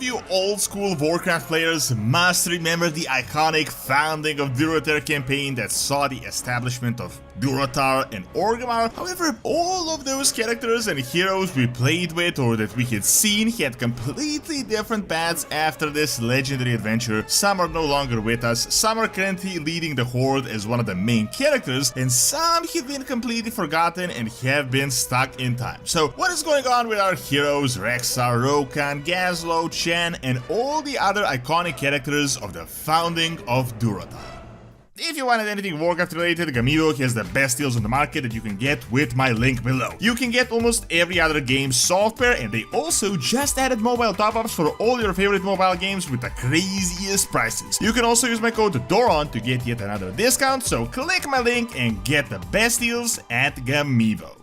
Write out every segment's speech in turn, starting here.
of you old-school Warcraft players must remember the iconic Founding of Durotar campaign that saw the establishment of Durotar and Orgrimmar. However, all of those characters and heroes we played with or that we had seen had completely different paths after this legendary adventure. Some are no longer with us, some are currently leading the Horde as one of the main characters, and some have been completely forgotten and have been stuck in time. So what is going on with our heroes Rexxar, Rokhan, Gazlowe, Chen, and all the other iconic characters of the Founding of Durotar? If you wanted anything Warcraft related, Gazlowe has the best deals on the market that you can get with my link below. You can get almost every other game software, and they also just added mobile top-ups for all your favorite mobile games with the craziest prices. You can also use my code DORON to get yet another discount, so click my link and get the best deals at Gazlowe.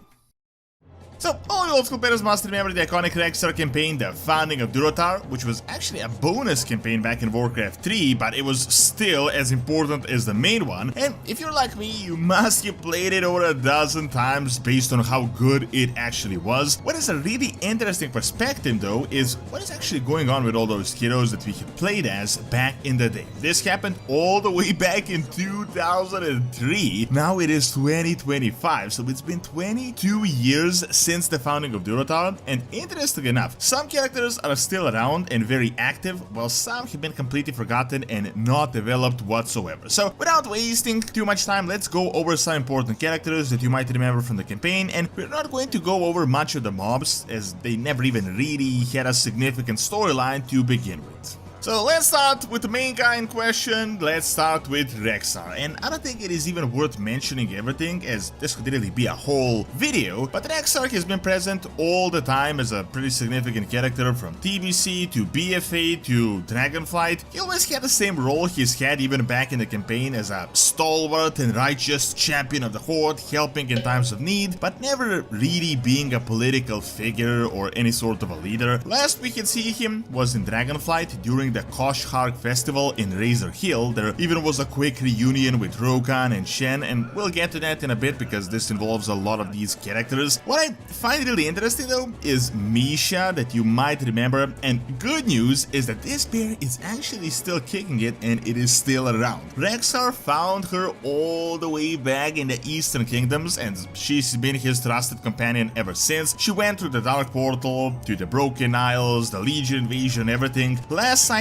So, all you old school players must remember the iconic Rexxar campaign, the Founding of Durotar, which was actually a bonus campaign back in Warcraft 3, but it was still as important as the main one, and if you're like me, you must have played it over a dozen times based on how good it actually was. What is a really interesting perspective though is what is actually going on with all those heroes that we had played as back in the day. This happened all the way back in 2003, now it is 2025, so it's been 22 years since the Founding of Durotar, and interestingly enough, some characters are still around and very active, while some have been completely forgotten and not developed whatsoever. So without wasting too much time, let's go over some important characters that you might remember from the campaign, and we're not going to go over much of the mobs, as they never even really had a significant storyline to begin with. So let's start with the main guy in question. Let's start with Rexxar, and I don't think it is even worth mentioning everything, as this could really be a whole video, but Rexxar has been present all the time as a pretty significant character from TBC to BFA to Dragonflight. He always had the same role he's had even back in the campaign as a stalwart and righteous champion of the Horde, helping in times of need, but never really being a political figure or any sort of a leader. Last we could see him was in Dragonflight during the Koshhark festival in Razor Hill. There even was a quick reunion with Rokhan and Chen, and we'll get to that in a bit because this involves a lot of these characters. What I find really interesting though is Misha, that you might remember, and good news is that this bear is actually still kicking it and it is still around. Rexxar found her all the way back in the Eastern Kingdoms, and she's been his trusted companion ever since. She went through the Dark Portal, to the Broken Isles, the Legion invasion, everything. Last sighting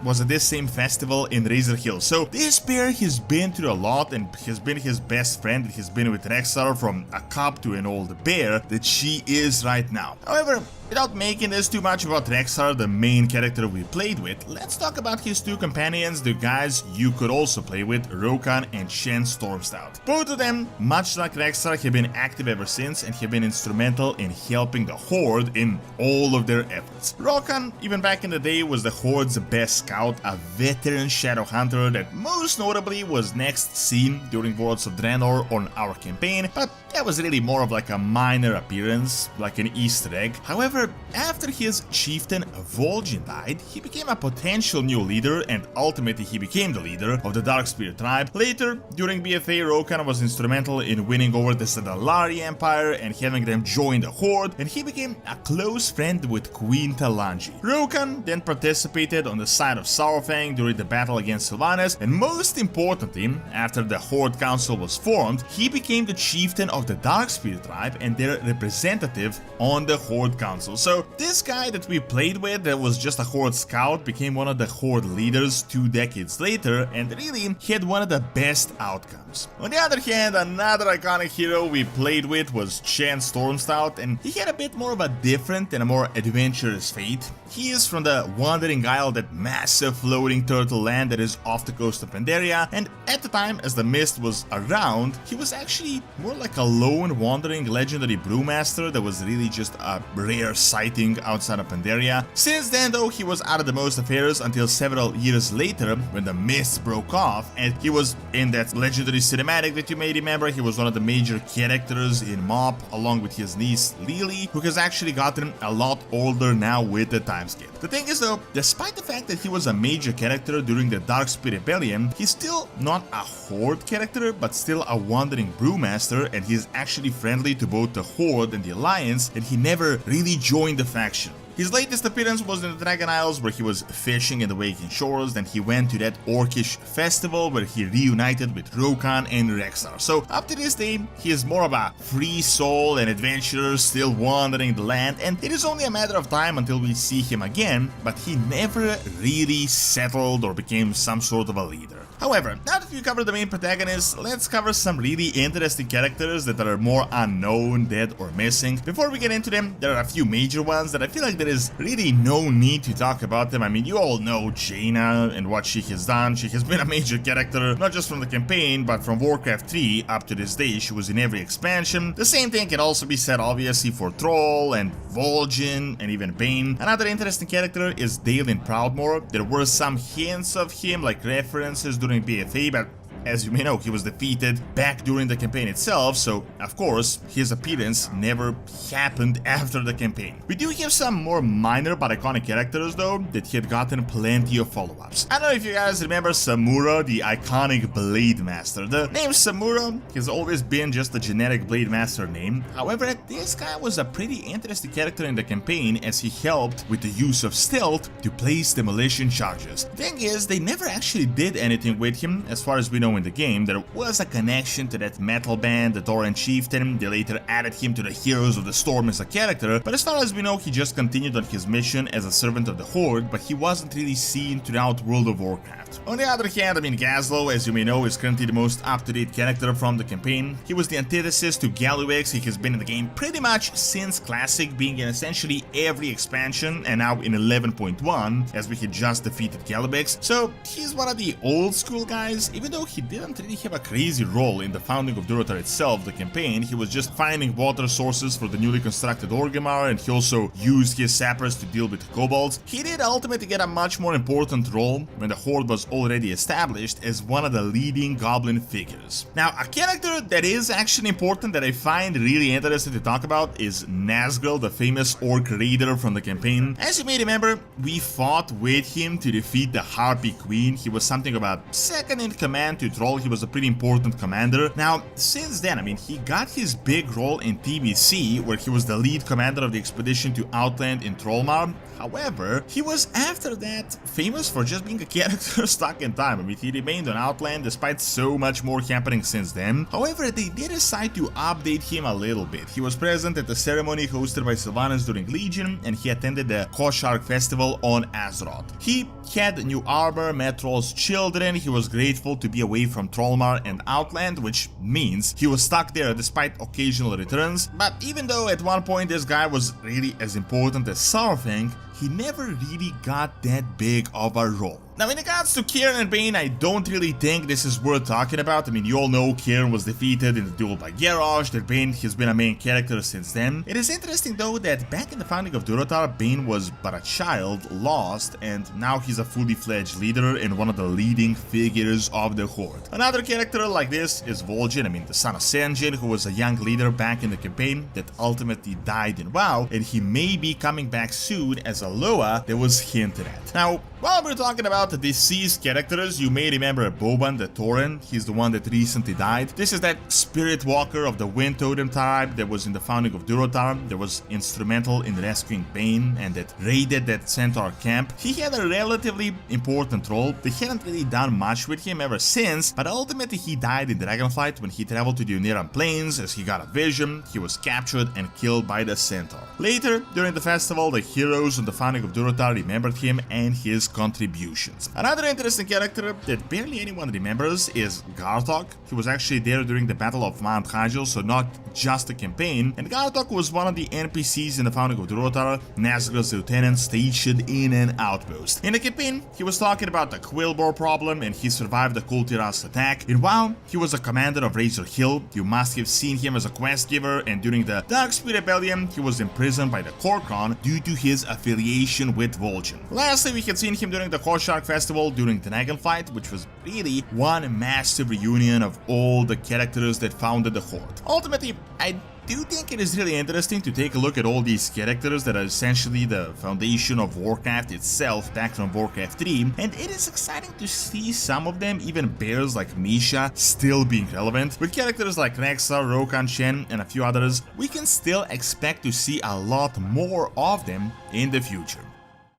was at this same festival in Razor Hill. So this bear has been through a lot and has been his best friend. He's been with Rexxar from a cub to an old bear that she is right now. However, without making this too much about Rexxar, the main character we played with, let's talk about his two companions, the guys you could also play with, Rokhan and Chen Stormstout. Both of them, much like Rexxar, have been active ever since and have been instrumental in helping the Horde in all of their efforts. Rokhan, even back in the day, was the Horde's best scout, a veteran shadow hunter that most notably was next seen during Worlds of Draenor on our campaign, but that was really more of like a minor appearance, like an Easter egg. However, after his chieftain Vol'jin died, he became a potential new leader, and ultimately he became the leader of the Darkspear tribe. Later, during BFA, Rokhan was instrumental in winning over the Sadalari Empire and having them join the Horde, and he became a close friend with Queen Talanji. Rokhan then participated on the side of Saurfang during the battle against Sylvanas, and most importantly, after the Horde Council was formed, he became the chieftain of the Darkspear tribe and their representative on the Horde Council. So this guy that we played with, that was just a Horde scout, became one of the Horde leaders 2 decades later, and really had one of the best outcomes. On the other hand, another iconic hero we played with was Chen Stormstout, and he had a bit more of a different and a more adventurous fate. He is from the Wandering Isle, that massive floating turtle land that is off the coast of Pandaria, and at the time as the mist was around, he was actually more like a lone wandering legendary brewmaster that was really just a rare sighting outside of Pandaria. Since then though, he was out of the most affairs until several years later when the mist broke off, and he was in that legendary cinematic that you may remember. He was one of the major characters in MoP, along with his niece Lily, who has actually gotten a lot older now with the time skip. The thing is though, despite the fact that he was a major character during the Darkspear Rebellion, he's still not a Horde character, but still a wandering brewmaster, and he's actually friendly to both the Horde and the Alliance, and he never really joined the faction. His latest appearance was in the Dragon Isles, where he was fishing in the Waking Shores. Then he went to that orcish festival where he reunited with Rokhan and Rexxar. So up to this day, he is more of a free soul and adventurer still wandering the land, and it is only a matter of time until we see him again, but he never really settled or became some sort of a leader. However, now that we covered the main protagonists, let's cover some really interesting characters that are more unknown, dead or missing. Before we get into them, there are a few major ones that I feel like there is really no need to talk about them. I mean, you all know Jaina and what she has done. She has been a major character, not just from the campaign, but from Warcraft 3 up to this day. She was in every expansion. The same thing can also be said obviously for Troll and Vol'jin and even Bane. Another interesting character is Dalen Proudmoore. There were some hints of him, like references during BFA, but as you may know, he was defeated back during the campaign itself, so of course his appearance never happened after the campaign. We do have some more minor but iconic characters though that had gotten plenty of follow-ups. I don't know if you guys remember Samura, the iconic Blade Master. The name Samura has always been just a generic Blade Master name. However, this guy was a pretty interesting character in the campaign as he helped with the use of stealth to place demolition charges. The thing is, they never actually did anything with him as far as we know in the game. There was a connection to that metal band, the Tauren Chieftain. They later added him to the Heroes of the Storm as a character, but as far as we know, he just continued on his mission as a servant of the Horde, but he wasn't really seen throughout World of Warcraft. On the other hand, I mean, Gazlowe, as you may know, is currently the most up-to-date character from the campaign. He was the antithesis to Gallywix. He has been in the game pretty much since Classic, being in essentially every expansion, and now in 11.1, as we had just defeated Gallywix. So he's one of the old school guys, even though he didn't really have a crazy role in the Founding of Durotar itself, the campaign. He was just finding water sources for the newly constructed Orgrimmar, and he also used his sappers to deal with kobolds. He did ultimately get a much more important role when the Horde was already established as one of the leading goblin figures. Now, a character that is actually important that I find really interesting to talk about is Nazgul, the famous orc raider from the campaign. As you may remember, we fought with him to defeat the Harpy Queen. He was something about second in command to Troll. He was a pretty important commander. Now, since then, I mean, he got his big role in TBC, where he was the lead commander of the expedition to Outland in Trollmar. However, he was after that famous for just being a character stuck in time. I mean, he remained on Outland despite so much more happening since then. However, they did decide to update him a little bit. He was present at the ceremony hosted by Sylvanas during Legion, and he attended the Kosh'Arg festival on Azeroth. He had new armor, met Troll's children. He was grateful to be away from Trollmar and Outland, which means he was stuck there despite occasional returns. But even though at one point this guy was really as important as Saurfang, he never really got that big of a role. Now, in regards to Cairn and Bane, I don't really think this is worth talking about. I mean, you all know Cairn was defeated in the duel by Garrosh, that Bane has been a main character since then. It is interesting though that back in the Founding of Durotar, Bane was but a child, lost, and now he's a fully fledged leader and one of the leading figures of the Horde. Another character like this is Vol'jin, I mean the son of Sen'jin, who was a young leader back in the campaign that ultimately died in WoW, and he may be coming back soon as a Loa that was hinted at. Now, while we're talking about the deceased characters, you may remember Boban the Tauren. He's the one that recently died. This is that spirit walker of the Wind Totem tribe that was in the Founding of Durotar, that was instrumental in rescuing Bane and that raided that Centaur camp. He had a relatively important role. They hadn't really done much with him ever since, but ultimately he died in Dragonflight when he traveled to the Uneran Plains as he got a vision. He was captured and killed by the Centaur. Later, during the festival, the heroes on the Founding of Durotar remembered him and his contributions. Another interesting character that barely anyone remembers is Gartok. He was actually there during the Battle of Mount Hagel, so not just the campaign, and Gartok was one of the NPCs in the Founding of Durotar, Nazgul's lieutenant stationed in an outpost. In the campaign, he was talking about the Quillbore problem and he survived the Kultiras attack. In WoW, he was a commander of Razor Hill. You must have seen him as a quest giver, and during the Darkspear Rebellion, he was imprisoned by the Kor'kron due to his affiliation with Vol'jin. Lastly, we had seen him during the Kosh'Arg festival during Dragonflight, which was really one massive reunion of all the characters that founded the Horde. Ultimately, I do think it is really interesting to take a look at all these characters that are essentially the foundation of Warcraft itself back from Warcraft 3, and it is exciting to see some of them, even bears like Misha, still being relevant. With characters like Rexxar, Rokhan, Chen, and a few others, we can still expect to see a lot more of them in the future.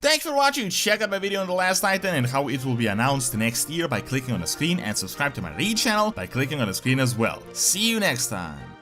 Thanks for watching. Check out my video on the last Titan and how it will be announced next year by clicking on the screen, and subscribe to my Raid channel by clicking on the screen as well. See you next time.